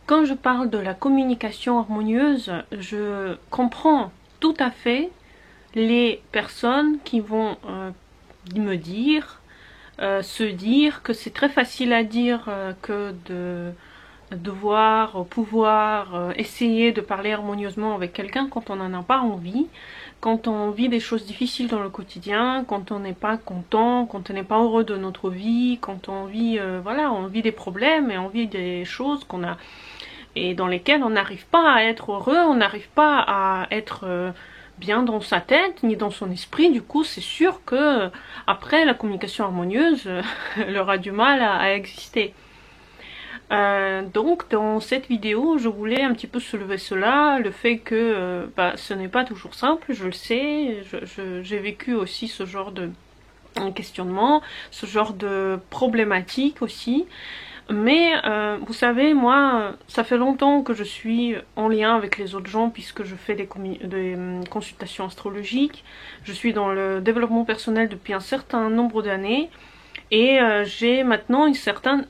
Quand je parle de la communication harmonieuse, je comprends tout à fait les personnes qui vont me dire, se dire que c'est très facile à dire que de devoir pouvoir essayer de parler harmonieusement avec quelqu'un quand on n'en a pas envie, quand on vit des choses difficiles dans le quotidien, quand on n'est pas content, quand on n'est pas heureux de notre vie, quand on vit voilà, on vit des problèmes et on vit des choses qu'on a et dans lesquelles on n'arrive pas à être heureux, on n'arrive pas à être bien dans sa tête ni dans son esprit. Du coup, c'est sûr que après la communication harmonieuse elle aura du mal à exister. Donc dans cette vidéo je voulais un petit peu soulever cela, le fait que ce n'est pas toujours simple, je le sais, j'ai vécu aussi ce genre de questionnement, ce genre de problématique aussi. Mais vous savez, moi, ça fait longtemps que je suis en lien avec les autres gens puisque je fais des consultations astrologiques. Je suis dans le développement personnel depuis un certain nombre d'années. Et j'ai maintenant une certaine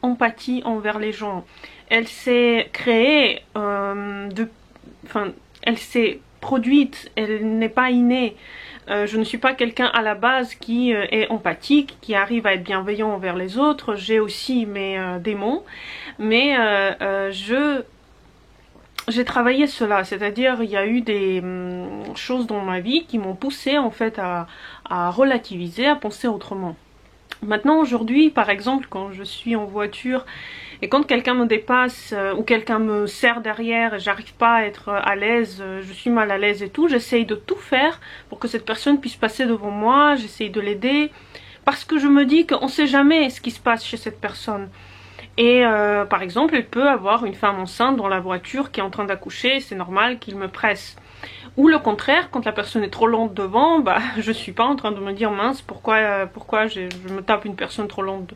empathie envers les gens. Elle s'est créée, elle s'est produite, elle n'est pas innée. Je ne suis pas quelqu'un à la base qui est empathique, qui arrive à être bienveillant envers les autres. J'ai aussi mes démons, mais j'ai travaillé cela, c'est-à-dire il y a eu des choses dans ma vie qui m'ont poussé en fait à relativiser, à penser autrement. Maintenant aujourd'hui par exemple quand je suis en voiture et quand quelqu'un me dépasse ou quelqu'un me serre derrière et j'arrive pas à être à l'aise, je suis mal à l'aise et tout, j'essaye de tout faire pour que cette personne puisse passer devant moi, j'essaye de l'aider parce que je me dis qu'on sait jamais ce qui se passe chez cette personne. Et par exemple il peut avoir une femme enceinte dans la voiture qui est en train d'accoucher, c'est normal qu'il me presse. Ou le contraire, quand la personne est trop lente devant, je suis pas en train de me dire mince pourquoi je me tape une personne trop lente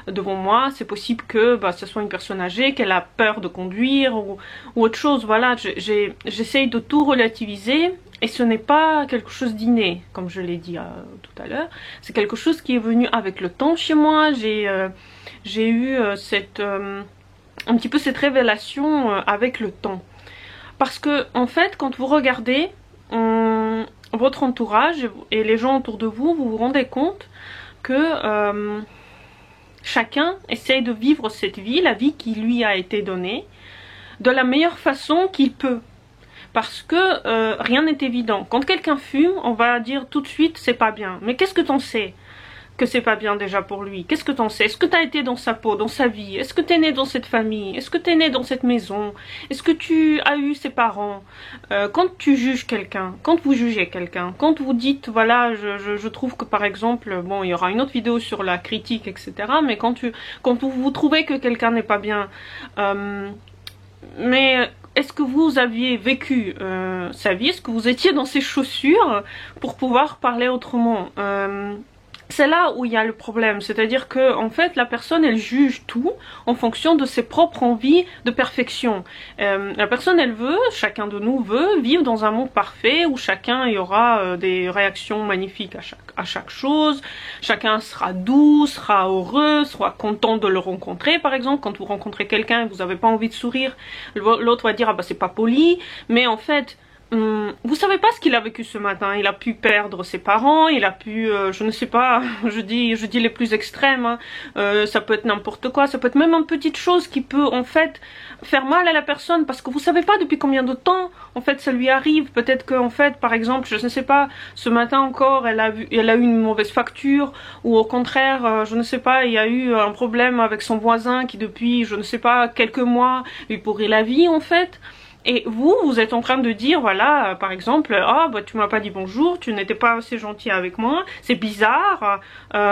devant moi. C'est possible que ce soit une personne âgée, qu'elle a peur de conduire ou autre chose. Voilà, j'essaye de tout relativiser et ce n'est pas quelque chose d'inné, comme je l'ai dit tout à l'heure. C'est quelque chose qui est venu avec le temps chez moi. J'ai eu un petit peu cette révélation avec le temps. Parce que en fait quand vous regardez votre entourage et les gens autour de vous, vous vous rendez compte que chacun essaye de vivre cette vie, la vie qui lui a été donnée, de la meilleure façon qu'il peut. Parce que rien n'est évident. Quand quelqu'un fume, on va dire tout de suite c'est pas bien. Mais qu'est-ce que t'en sais que c'est pas bien déjà pour lui? Qu'est-ce que t'en sais? Est-ce que t'as été dans sa peau, dans sa vie? Est-ce que t'es né dans cette famille? Est-ce que t'es né dans cette maison? Est-ce que tu as eu ses parents? Quand tu juges quelqu'un, quand vous jugez quelqu'un, quand vous dites voilà je trouve que par exemple, bon il y aura une autre vidéo sur la critique etc, mais quand vous trouvez que quelqu'un n'est pas bien, mais est-ce que vous aviez vécu sa vie? Est-ce que vous étiez dans ses chaussures pour pouvoir parler autrement? C'est là où il y a le problème, c'est-à-dire que en fait la personne elle juge tout en fonction de ses propres envies de perfection. La personne elle veut, chacun de nous veut vivre dans un monde parfait où chacun y aura des réactions magnifiques à chaque chose, chacun sera doux, sera heureux, sera content de le rencontrer par exemple. Quand vous rencontrez quelqu'un et vous n'avez pas envie de sourire, l'autre va dire ah c'est pas poli, mais en fait vous savez pas ce qu'il a vécu ce matin. Il a pu perdre ses parents, il a pu, je ne sais pas, je dis les plus extrêmes, hein. Ça peut être n'importe quoi, ça peut être même une petite chose qui peut en fait faire mal à la personne parce que vous savez pas depuis combien de temps en fait ça lui arrive. Peut-être que en fait par exemple, je ne sais pas, ce matin encore elle a eu une mauvaise facture ou au contraire, je ne sais pas, il y a eu un problème avec son voisin qui depuis je ne sais pas quelques mois lui pourrit la vie en fait. Et vous êtes en train de dire, voilà, par exemple, tu m'as pas dit bonjour, tu n'étais pas assez gentil avec moi, c'est bizarre,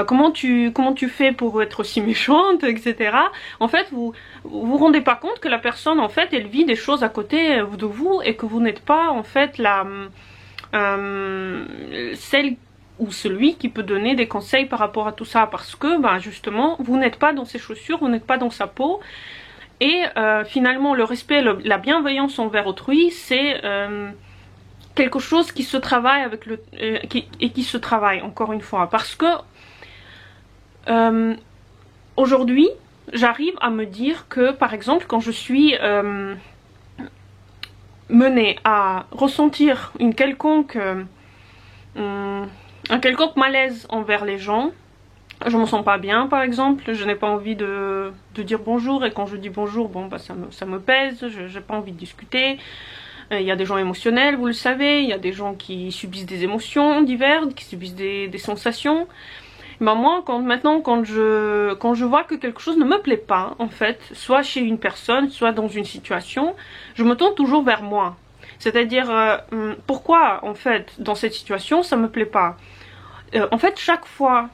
comment tu fais pour être aussi méchante, etc. En fait, vous rendez pas compte que la personne, en fait, elle vit des choses à côté de vous et que vous n'êtes pas, en fait, celle ou celui qui peut donner des conseils par rapport à tout ça. Parce que, justement, vous n'êtes pas dans ses chaussures, vous n'êtes pas dans sa peau. Et finalement le respect, la bienveillance envers autrui, c'est quelque chose qui se travaille avec qui se travaille encore une fois. Parce que aujourd'hui, j'arrive à me dire que, par exemple, quand je suis menée à ressentir un quelconque malaise envers les gens, je me sens pas bien par exemple, je n'ai pas envie de dire bonjour, et quand je dis bonjour, bon bah ça me pèse, j'ai pas envie de discuter. Il y a des gens émotionnels, vous le savez, il y a des gens qui subissent des émotions diverses, qui subissent des sensations. Ben moi, maintenant, quand je vois que quelque chose ne me plaît pas, en fait, soit chez une personne, soit dans une situation, je me tourne toujours vers moi. C'est-à-dire, pourquoi, en fait, dans cette situation, ça me plaît pas. En fait, chaque fois,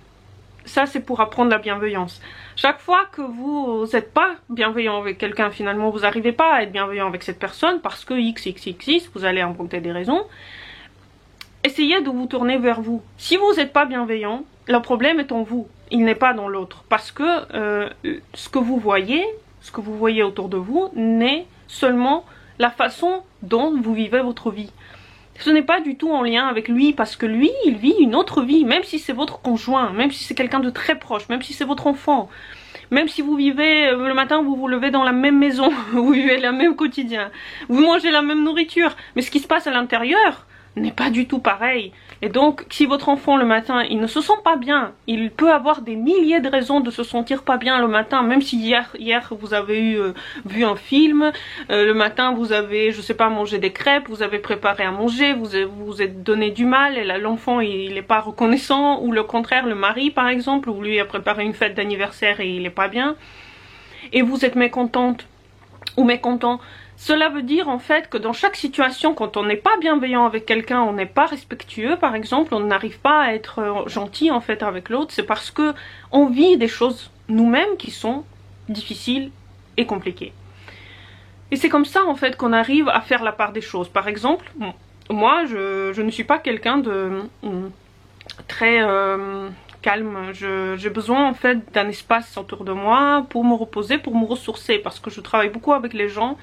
ça c'est pour apprendre la bienveillance. Chaque fois que vous n'êtes pas bienveillant avec quelqu'un, finalement, vous n'arrivez pas à être bienveillant avec cette personne parce que XXX, vous allez inventer des raisons. Essayez de vous tourner vers vous. Si vous n'êtes pas bienveillant, le problème est en vous, il n'est pas dans l'autre. Parce que ce que vous voyez autour de vous, n'est seulement la façon dont vous vivez votre vie. Ce n'est pas du tout en lien avec lui, parce que lui, il vit une autre vie, même si c'est votre conjoint, même si c'est quelqu'un de très proche, même si c'est votre enfant. Même si vous vivez, le matin vous vous levez dans la même maison, vous vivez le même quotidien, vous mangez la même nourriture, mais ce qui se passe à l'intérieur n'est pas du tout pareil. Et donc, si votre enfant le matin, il ne se sent pas bien, il peut avoir des milliers de raisons de se sentir pas bien le matin, même si hier vous avez vu un film, le matin vous avez, je sais pas, mangé des crêpes, vous avez préparé à manger, vous êtes donné du mal, et l'enfant il est pas reconnaissant, ou le contraire, le mari par exemple, ou lui a préparé une fête d'anniversaire et il est pas bien, et vous êtes mécontente ou mécontent. Cela veut dire en fait que dans chaque situation, quand on n'est pas bienveillant avec quelqu'un, on n'est pas respectueux par exemple, on n'arrive pas à être gentil en fait avec l'autre, c'est parce que on vit des choses nous-mêmes qui sont difficiles et compliquées. Et c'est comme ça en fait qu'on arrive à faire la part des choses. Par exemple, moi je ne suis pas quelqu'un de très calme, j'ai besoin en fait d'un espace autour de moi pour me reposer, pour me ressourcer, parce que je travaille beaucoup avec les gens.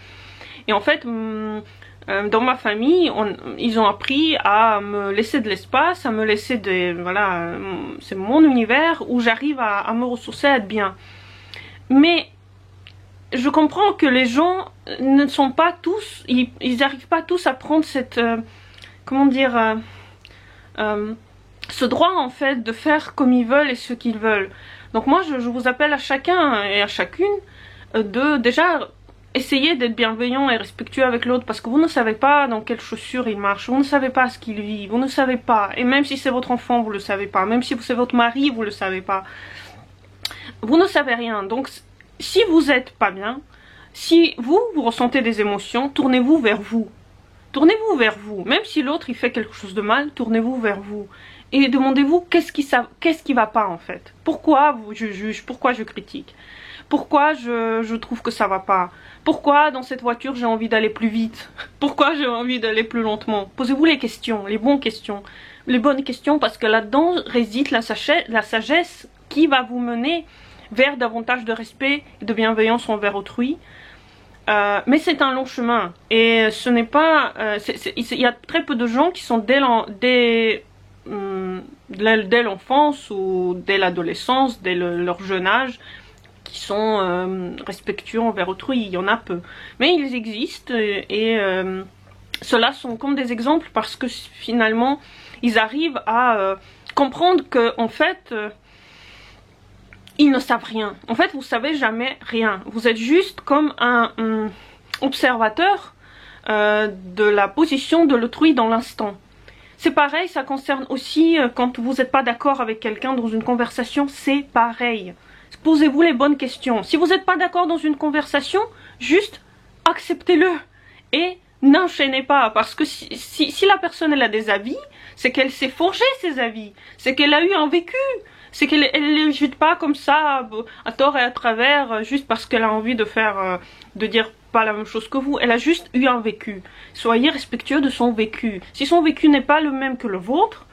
Et en fait, dans ma famille, ils ont appris à me laisser de l'espace, à me laisser des... Voilà, c'est mon univers où j'arrive à me ressourcer, à être bien. Mais je comprends que les gens ne sont pas tous... Ils n'arrivent pas tous à prendre cette... comment dire... ce droit en fait de faire comme ils veulent et ce qu'ils veulent. Donc moi, je vous appelle à chacun et à chacune de déjà... essayez d'être bienveillant et respectueux avec l'autre, parce que vous ne savez pas dans quelles chaussures il marche, vous ne savez pas ce qu'il vit, vous ne savez pas, et même si c'est votre enfant, vous ne le savez pas, même si c'est votre mari, vous ne le savez pas. Vous ne savez rien, donc si vous n'êtes pas bien, si vous ressentez des émotions, tournez-vous vers vous. Tournez-vous vers vous, même si l'autre il fait quelque chose de mal, tournez-vous vers vous. Et demandez-vous qu'est-ce qui va pas en fait. Pourquoi je juge, pourquoi je critique, pourquoi je trouve que ça va pas. Pourquoi dans cette voiture j'ai envie d'aller plus vite? Pourquoi j'ai envie d'aller plus lentement? Posez-vous les questions, les bonnes questions. Les bonnes questions, parce que là-dedans réside la sagesse qui va vous mener vers davantage de respect et de bienveillance envers autrui. Mais c'est un long chemin. Et ce n'est pas... il y a très peu de gens qui sont dès l'enfance ou dès l'adolescence, dès leur jeune âge, qui sont respectueux envers autrui. Il y en a peu, mais ils existent, et ceux-là sont comme des exemples, parce que finalement ils arrivent à comprendre que en fait ils ne savent rien. En fait, vous savez jamais rien, vous êtes juste comme un observateur de la position de l'autrui dans l'instant. C'est pareil, ça concerne aussi quand vous n'êtes pas d'accord avec quelqu'un dans une conversation, c'est pareil. Posez-vous les bonnes questions. Si vous n'êtes pas d'accord dans une conversation, juste acceptez-le et n'enchaînez pas. Parce que si la personne elle a des avis, c'est qu'elle s'est forgé ses avis. C'est qu'elle a eu un vécu. C'est qu'elle ne les jette pas comme ça, à tort et à travers, juste parce qu'elle a envie de dire pas la même chose que vous. Elle a juste eu un vécu. Soyez respectueux de son vécu. Si son vécu n'est pas le même que le vôtre,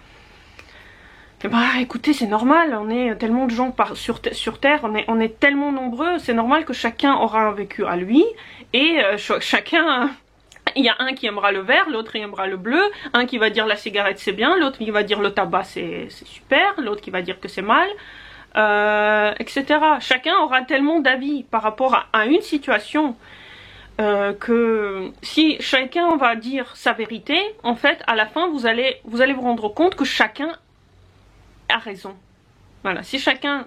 bah écoutez, c'est normal, on est tellement de gens sur Terre, on est tellement nombreux, c'est normal que chacun aura un vécu à lui, et chacun, il y a un qui aimera le vert, l'autre il aimera le bleu, un qui va dire la cigarette c'est bien, l'autre qui va dire le tabac c'est super, l'autre qui va dire que c'est mal, etc. Chacun aura tellement d'avis par rapport à une situation que si chacun va dire sa vérité, en fait, à la fin, vous allez vous rendre compte que chacun a raison. Voilà, si chacun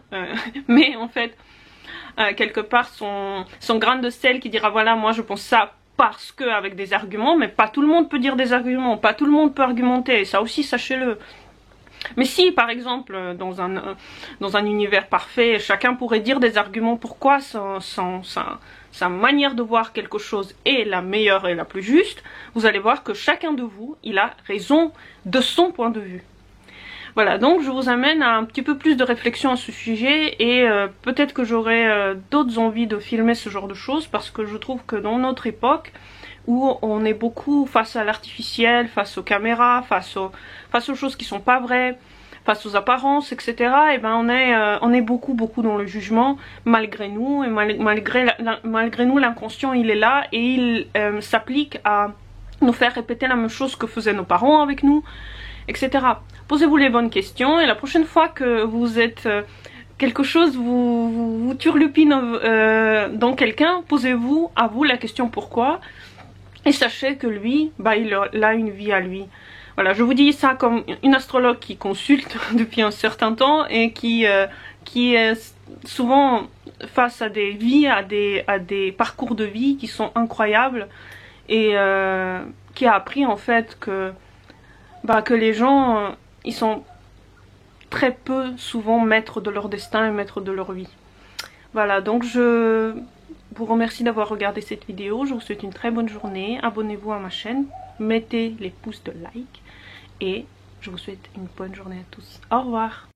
met en fait quelque part son grain de sel qui dira voilà, moi je pense ça parce que, avec des arguments, mais pas tout le monde peut dire des arguments, pas tout le monde peut argumenter, ça aussi sachez-le. Mais si par exemple dans un univers parfait, chacun pourrait dire des arguments pourquoi sa manière de voir quelque chose est la meilleure et la plus juste, vous allez voir que chacun de vous, il a raison de son point de vue. Voilà, donc je vous amène à un petit peu plus de réflexion à ce sujet et peut-être que j'aurai d'autres envies de filmer ce genre de choses parce que je trouve que dans notre époque où on est beaucoup face à l'artificiel, face aux caméras, face aux choses qui sont pas vraies, face aux apparences, etc. Et ben on est beaucoup dans le jugement malgré nous et malgré nous l'inconscient il est là et il s'applique à nous faire répéter la même chose que faisaient nos parents avec nous, etc. Posez-vous les bonnes questions et la prochaine fois que vous êtes quelque chose vous turlupine dans quelqu'un, posez-vous à vous la question pourquoi et sachez que lui, bah, il a une vie à lui. Voilà, je vous dis ça comme une astrologue qui consulte depuis un certain temps et qui est souvent face à des vies, à des parcours de vie qui sont incroyables et qui a appris en fait que les gens ils sont très peu souvent maîtres de leur destin et maîtres de leur vie. Voilà, donc je vous remercie d'avoir regardé cette vidéo, je vous souhaite une très bonne journée, abonnez-vous à ma chaîne, mettez les pouces de like et je vous souhaite une bonne journée à tous. Au revoir.